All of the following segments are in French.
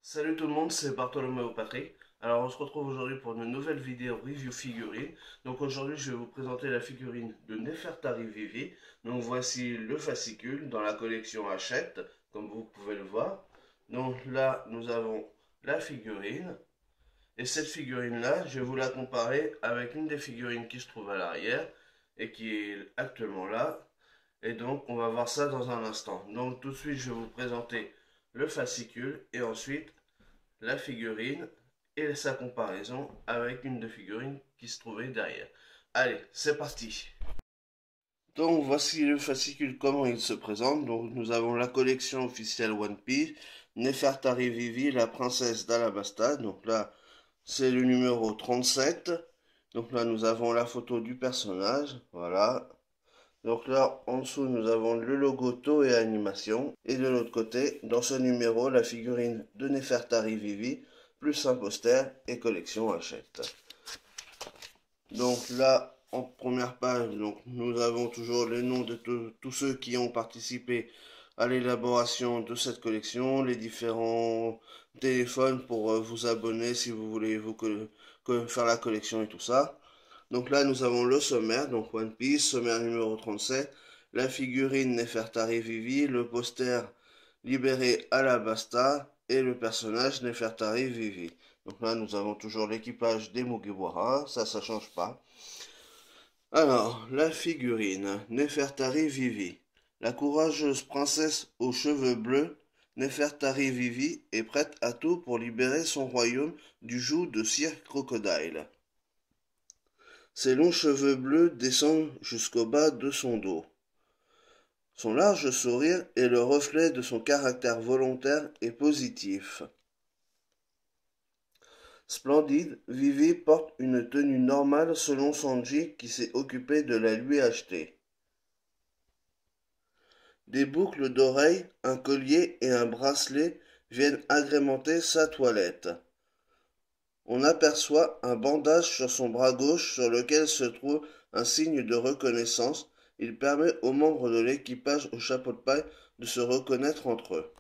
Salut tout le monde, c'est Bartholoméo Patrick. Alors on se retrouve aujourd'hui pour une nouvelle vidéo review figurine. Donc aujourd'hui je vais vous présenter la figurine de Nefertari Vivi. Donc voici le fascicule dans la collection Hachette, comme vous pouvez le voir. Donc là nous avons la figurine. Et cette figurine là, je vais vous la comparer avec une des figurines qui se trouve à l'arrière et qui est actuellement là. Et donc on va voir ça dans un instant. Donc tout de suite je vais vous présenter le fascicule et ensuite la figurine et sa comparaison avec une de figurines qui se trouvait derrière. Allez, c'est parti. Donc voici le fascicule, comment il se présente. Donc nous avons la collection officielle One Piece, Nefertari Vivi, la princesse d'Alabasta. Donc là, c'est le numéro 37. Donc là, nous avons la photo du personnage. Voilà. Donc là, en dessous, nous avons le logo Toei Animation. Et de l'autre côté, dans ce numéro, la figurine de Nefertari Vivi, plus un poster et collection Hachette. Donc là, en première page, donc, nous avons toujours les noms de tous ceux qui ont participé à l'élaboration de cette collection, les différents téléphones pour vous abonner si vous voulez faire la collection et tout ça. Donc là, nous avons le sommaire, donc One Piece, sommaire numéro 37, la figurine Nefertari Vivi, le poster libéré Alabasta et le personnage Nefertari Vivi. Donc là, nous avons toujours l'équipage des Mugiwara, ça change pas. Alors, la figurine Nefertari Vivi. La courageuse princesse aux cheveux bleus, Nefertari Vivi est prête à tout pour libérer son royaume du joug de Sir Crocodile. Ses longs cheveux bleus descendent jusqu'au bas de son dos. Son large sourire est le reflet de son caractère volontaire et positif. Splendide, Vivi porte une tenue normale selon Sanji qui s'est occupé de la lui acheter. Des boucles d'oreilles, un collier et un bracelet viennent agrémenter sa toilette. On aperçoit un bandage sur son bras gauche sur lequel se trouve un signe de reconnaissance. Il permet aux membres de l'équipage au chapeau de paille de se reconnaître entre eux.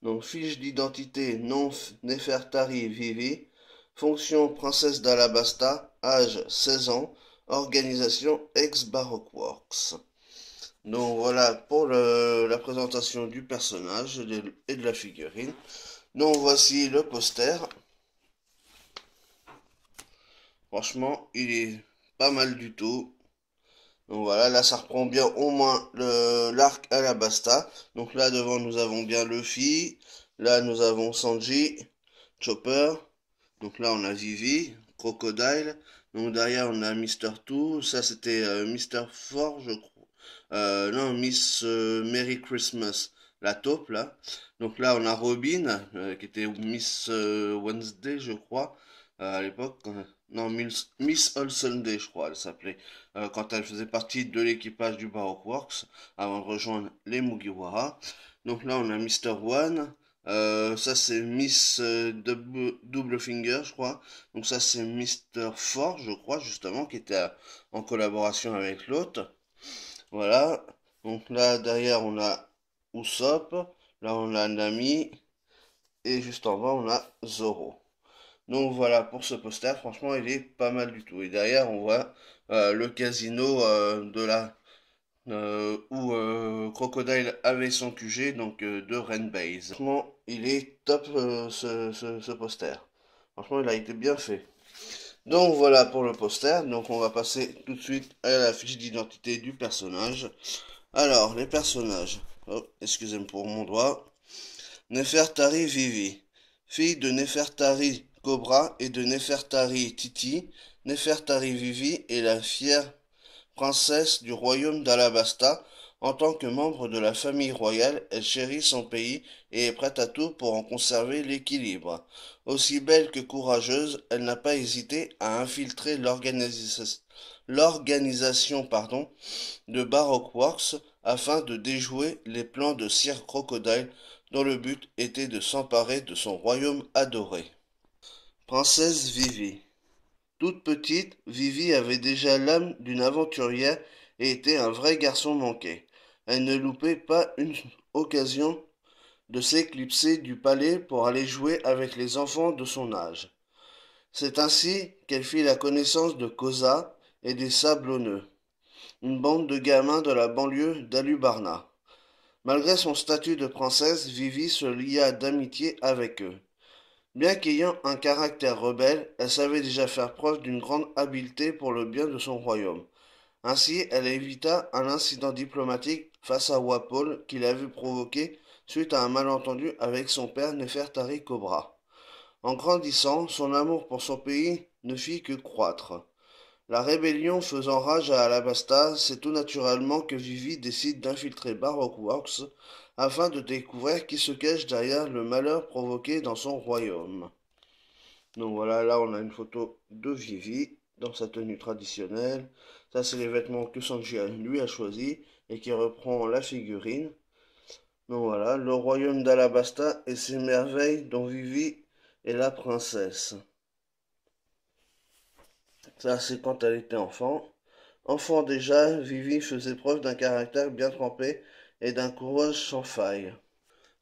Donc fiche d'identité non Nefertari Vivi, fonction princesse d'Alabasta, âge 16 ans, organisation ex-Baroque Works. Donc voilà pour la présentation du personnage et de la figurine. Donc voici le poster. Franchement, il est pas mal du tout. Donc voilà, là ça reprend bien au moins l'arc Alabasta. Donc là devant nous avons bien Luffy. Là nous avons Sanji, Chopper. Donc là on a Vivi, Crocodile. Donc derrière on a Mister Two. Ça c'était Mister Four je crois. Non, Miss Merry Christmas. La taupe là. Donc là on a Robin, qui était Miss Wednesday je crois. À l'époque. Non, Miss All Sunday, je crois, elle s'appelait, quand elle faisait partie de l'équipage du Baroque Works, avant de rejoindre les Mugiwara. Donc là, on a Mister One, ça c'est Miss Double Finger, je crois. Donc ça c'est Mister Four, je crois, justement, qui était en collaboration avec l'autre. Voilà. Donc là, derrière, on a Usopp. Là, on a Nami. Et juste en bas, on a Zoro. Donc voilà pour ce poster, franchement il est pas mal du tout. Et derrière on voit le casino où Crocodile avait son QG, donc de Rainbase. Franchement il est top ce poster. Franchement il a été bien fait. Donc voilà pour le poster, donc on va passer tout de suite à la fiche d'identité du personnage. Alors les personnages, oh, excusez-moi pour mon doigt. Nefertari Vivi, fille de Nefertari Cobra et de Nefertari Titi, Nefertari Vivi est la fière princesse du royaume d'Alabasta. En tant que membre de la famille royale, elle chérit son pays et est prête à tout pour en conserver l'équilibre. Aussi belle que courageuse, elle n'a pas hésité à infiltrer l'organisation de Baroque Works afin de déjouer les plans de Sir Crocodile dont le but était de s'emparer de son royaume adoré. Princesse Vivi. Toute petite, Vivi avait déjà l'âme d'une aventurière et était un vrai garçon manqué. Elle ne loupait pas une occasion de s'éclipser du palais pour aller jouer avec les enfants de son âge. C'est ainsi qu'elle fit la connaissance de Kosa et des Sablonneux, une bande de gamins de la banlieue d'Alubarna. Malgré son statut de princesse, Vivi se lia d'amitié avec eux. Bien qu'ayant un caractère rebelle, elle savait déjà faire preuve d'une grande habileté pour le bien de son royaume. Ainsi, elle évita un incident diplomatique face à Wapol qu'il avait provoqué suite à un malentendu avec son père Nefertari Cobra. En grandissant, son amour pour son pays ne fit que croître. La rébellion faisant rage à Alabasta, c'est tout naturellement que Vivi décide d'infiltrer Baroque Works afin de découvrir qui se cache derrière le malheur provoqué dans son royaume. Donc voilà, là on a une photo de Vivi dans sa tenue traditionnelle. Ça c'est les vêtements que Sanji lui a choisi et qui reprend la figurine. Donc voilà, le royaume d'Alabasta et ses merveilles dont Vivi est la princesse. Ça c'est quand elle était enfant. Enfant déjà, Vivi faisait preuve d'un caractère bien trempé et d'un courage sans faille.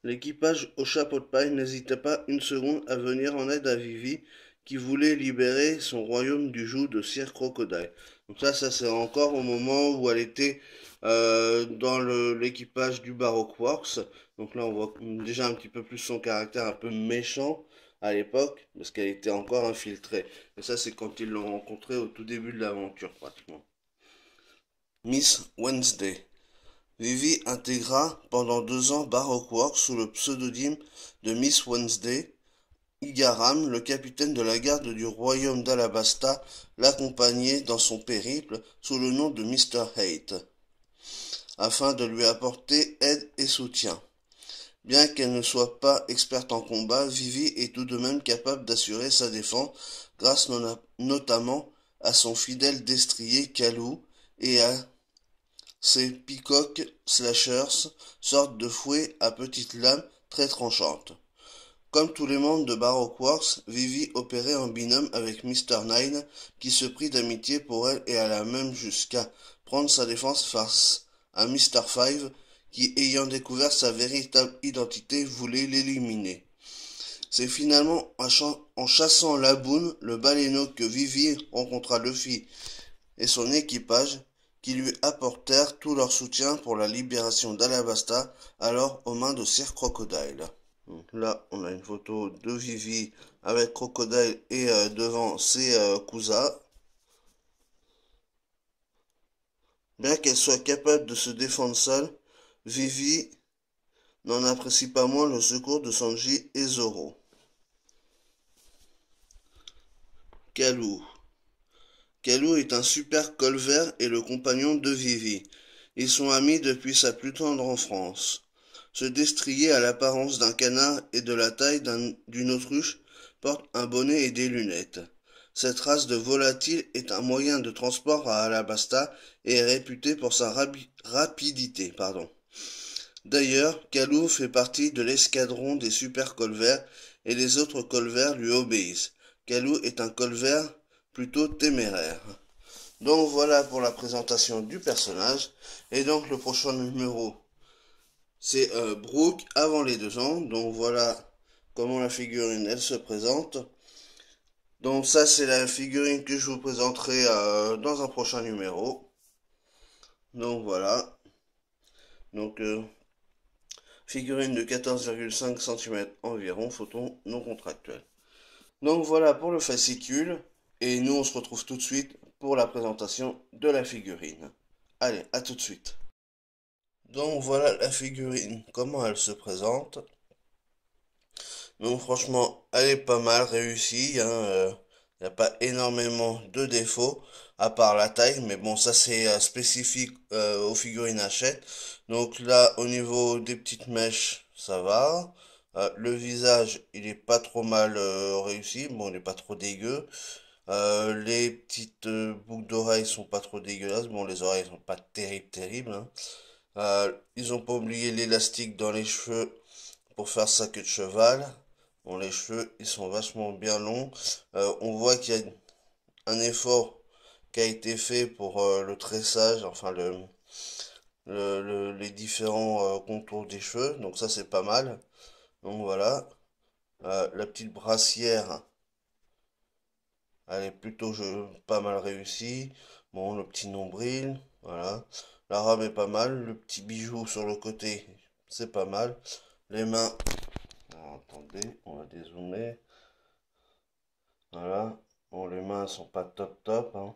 L'équipage au chapeau de paille n'hésitait pas une seconde à venir en aide à Vivi, qui voulait libérer son royaume du joug de Sir Crocodile. Donc ça c'est encore au moment où elle était dans l'équipage du Baroque Works. Donc là on voit déjà un petit peu plus son caractère un peu méchant à l'époque, parce qu'elle était encore infiltrée. Et ça c'est quand ils l'ont rencontrée au tout début de l'aventure pratiquement. Miss Wednesday. Vivi intégra pendant 2 ans Baroque Works sous le pseudonyme de Miss Wednesday. Igaram, le capitaine de la garde du royaume d'Alabasta, l'accompagnait dans son périple sous le nom de Mr. Hate, afin de lui apporter aide et soutien. Bien qu'elle ne soit pas experte en combat, Vivi est tout de même capable d'assurer sa défense grâce notamment à son fidèle destrier Kalou et à ces peacock slashers, sorte de fouets à petites lames très tranchantes. Comme tous les membres de Baroque Works, Vivi opérait en binôme avec Mr. Nine, qui se prit d'amitié pour elle et alla même jusqu'à prendre sa défense face à Mr. Five, qui, ayant découvert sa véritable identité, voulait l'éliminer. C'est finalement en chassant Laboon, le baleineau, que Vivi rencontra Luffy et son équipage, qui lui apportèrent tout leur soutien pour la libération d'Alabasta, alors aux mains de Sir Crocodile. Donc là, on a une photo de Vivi avec Crocodile et devant ses cousins. Bien qu'elle soit capable de se défendre seule, Vivi n'en apprécie pas moins le secours de Sanji et Zoro. Kalou. Kalou est un super colvert et le compagnon de Vivi. Ils sont amis depuis sa plus tendre enfance. Ce destrier a l'apparence d'un canard et de la taille d'une autruche, porte un bonnet et des lunettes. Cette race de volatile est un moyen de transport à Alabasta et est réputée pour sa rapidité. D'ailleurs, Kalou fait partie de l'escadron des super colverts et les autres colverts lui obéissent. Kalou est un colvert plutôt téméraire. Donc voilà pour la présentation du personnage. Et donc le prochain numéro, c'est Brooke avant les 2 ans. Donc voilà comment la figurine elle se présente. Donc ça c'est la figurine que je vous présenterai dans un prochain numéro. Donc voilà. Donc figurine de 14,5 cm environ, photo non contractuelle. Donc voilà pour le fascicule. Et nous on se retrouve tout de suite pour la présentation de la figurine. Allez, à tout de suite. Donc voilà la figurine, comment elle se présente. Donc franchement, elle est pas mal réussie, hein, y a pas énormément de défauts, à part la taille, mais bon, ça c'est spécifique aux figurines Hachette. Donc là, au niveau des petites mèches, ça va. Le visage, il est pas trop mal réussi, bon, il est pas trop dégueu. Les petites boucles d'oreilles sont pas trop dégueulasses, bon, les oreilles sont pas terribles, hein. Ils ont pas oublié l'élastique dans les cheveux pour faire sa queue de cheval. Bon, les cheveux, ils sont vachement bien longs. On voit qu'il y a un effort qui a été fait pour le tressage, enfin les différents contours des cheveux. Donc ça c'est pas mal. Donc voilà. La petite brassière, elle est plutôt pas mal réussie. Bon, le petit nombril, voilà. La robe est pas mal. Le petit bijou sur le côté, c'est pas mal. Les mains, alors, attendez, on va dézoomer. Voilà. Bon, les mains sont pas top top, hein.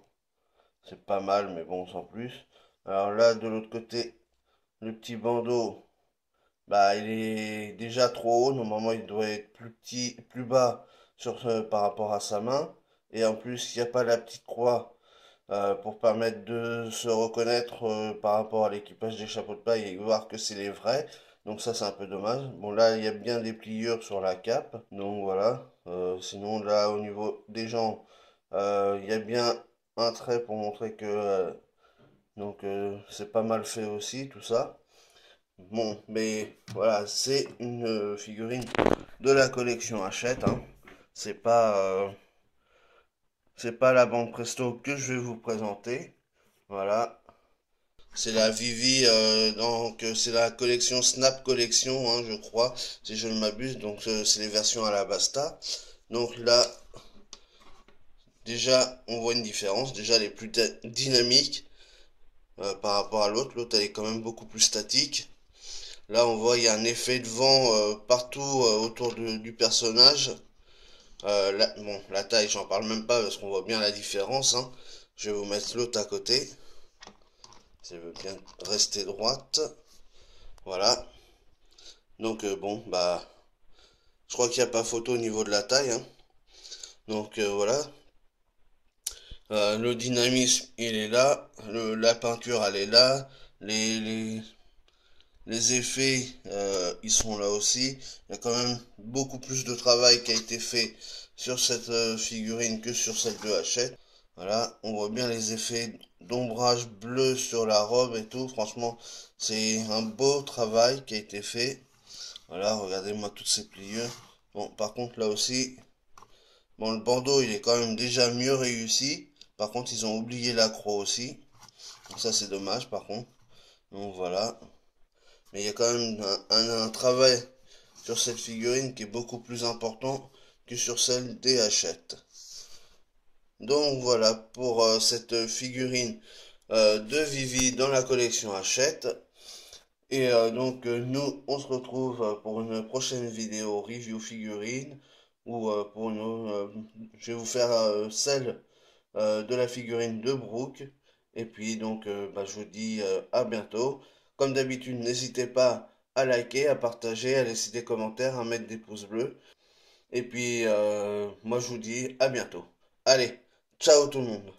C'est pas mal, mais bon, sans plus. Alors là, de l'autre côté, le petit bandeau, bah, il est déjà trop haut. Normalement, il doit être plus petit, plus bas par rapport à sa main. Et en plus, il n'y a pas la petite croix pour permettre de se reconnaître par rapport à l'équipage des chapeaux de paille et voir que c'est les vrais. Donc ça, c'est un peu dommage. Bon, là, il y a bien des pliures sur la cape. Donc voilà. Sinon, là, au niveau des jambes, il y a bien un trait pour montrer que c'est pas mal fait aussi, tout ça. Bon, mais voilà, c'est une figurine de la collection Hachette, hein. C'est pas, euh, c'est pas la bande Presto que je vais vous présenter. Voilà. C'est la Vivi, donc c'est la collection Snap Collection, hein, je crois, si je ne m'abuse. Donc c'est les versions à la Basta. Donc là, déjà, on voit une différence. Déjà, elle est plus dynamique par rapport à l'autre. L'autre, elle est quand même beaucoup plus statique. Là, on voit, il y a un effet de vent partout autour du personnage. Bon, la taille, j'en parle même pas parce qu'on voit bien la différence, hein. Je vais vous mettre l'autre à côté. Si elle veut bien rester droite. Voilà. Donc, bon, bah, je crois qu'il n'y a pas photo au niveau de la taille, hein. Donc, voilà. Le dynamisme, il est là. La peinture, elle est là. Les, les, les effets, ils sont là aussi. Il y a quand même beaucoup plus de travail qui a été fait sur cette figurine que sur celle de Hachette. Voilà, on voit bien les effets d'ombrage bleu sur la robe et tout. Franchement, c'est un beau travail qui a été fait. Voilà, regardez-moi toutes ces pliures. Bon, par contre, là aussi, bon, le bandeau, il est quand même déjà mieux réussi. Par contre, ils ont oublié la croix aussi. Donc ça, c'est dommage, par contre. Donc voilà. Mais il y a quand même un travail sur cette figurine qui est beaucoup plus important que sur celle des Hachette. Donc voilà pour cette figurine de Vivi dans la collection Hachette. Et nous, on se retrouve pour une prochaine vidéo review figurine ou je vais vous faire celle de la figurine de Brooke. Et puis je vous dis à bientôt. Comme d'habitude, n'hésitez pas à liker, à partager, à laisser des commentaires, à mettre des pouces bleus. Et puis moi je vous dis à bientôt. Allez, ciao tout le monde.